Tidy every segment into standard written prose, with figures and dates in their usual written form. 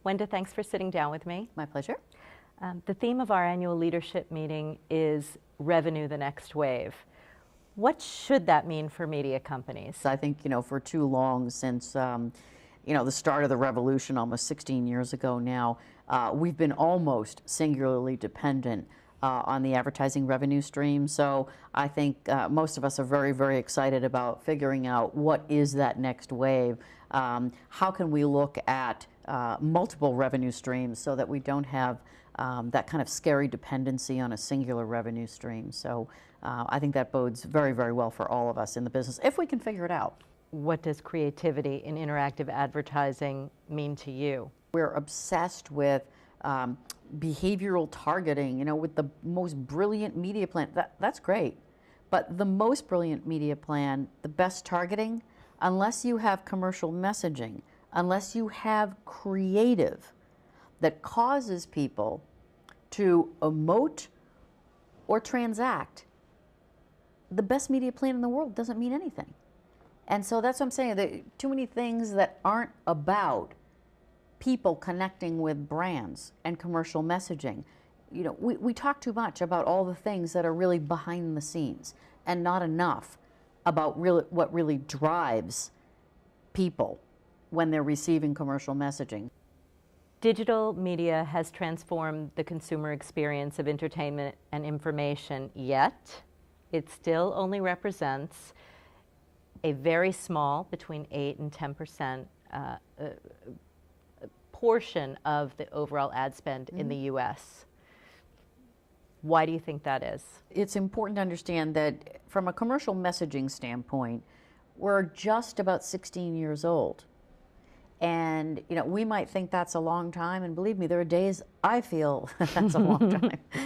Wenda, thanks for sitting down with me. My pleasure. The theme of our annual leadership meeting is revenue the next wave. What should that mean for media companies? I think, for too long, since, the start of the revolution almost 16 years ago now, we've been almost singularly dependent on the advertising revenue stream. So I think most of us are very, very excited about figuring out what is that next wave. How can we look at multiple revenue streams so that we don't have that kind of scary dependency on a singular revenue stream. So I think that bodes very, very well for all of us in the business, if we can figure it out. What does creativity in interactive advertising mean to you? We're obsessed with behavioral targeting, with the most brilliant media plan. That's great. But the most brilliant media plan, the best targeting, unless you have commercial messaging, unless you have creative that causes people to emote or transact, the best media plan in the world doesn't mean anything. And so that's what I'm saying. There are too many things that aren't about people connecting with brands and commercial messaging. We talk too much about all the things that are really behind the scenes and not enough about what really drives people when they're receiving commercial messaging. Digital media has transformed the consumer experience of entertainment and information, yet it still only represents a very small, between 8 and 10% portion of the overall ad spend in the U.S. Why do you think that is? It's important to understand that from a commercial messaging standpoint, we're just about 16 years old. And, we might think that's a long time, and believe me, there are days I feel that's a long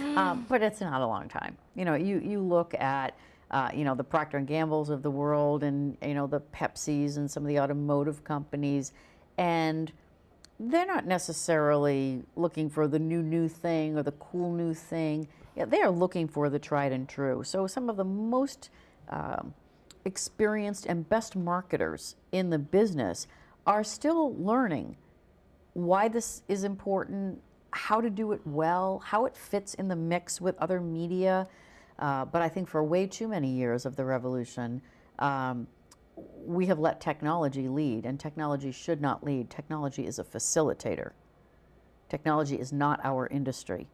time, but it's not a long time. You look at, the Procter & Gamble's of the world and, the Pepsi's and some of the automotive companies, and they're not necessarily looking for the new thing or the cool new thing. They are looking for the tried and true. So some of the most experienced and best marketers in the business are still learning why this is important, how to do it well, how it fits in the mix with other media. But I think for way too many years of the revolution, we have let technology lead, and technology should not lead. Technology is a facilitator. Technology is not our industry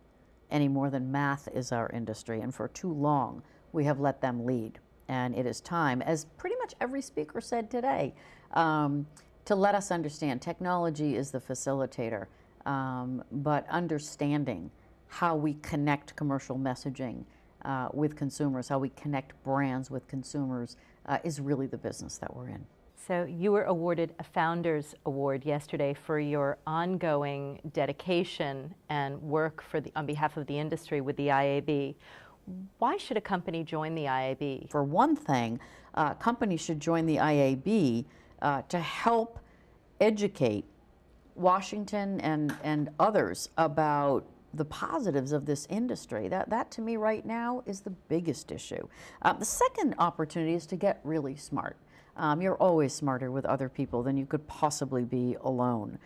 any more than math is our industry, and for too long we have let them lead. And it is time, as pretty much every speaker said today, to let us understand technology is the facilitator, but understanding how we connect commercial messaging with consumers, how we connect brands with consumers is really the business that we're in. So you were awarded a Founders Award yesterday for your ongoing dedication and work on behalf of the industry with the IAB. Why should a company join the IAB? For one thing, companies should join the IAB to help educate Washington and others about the positives of this industry. That to me right now is the biggest issue. The second opportunity is to get really smart. You're always smarter with other people than you could possibly be alone.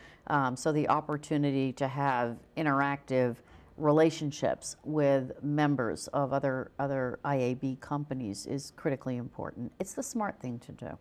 So the opportunity to have interactive relationships with members of other IAB companies is critically important. It's the smart thing to do.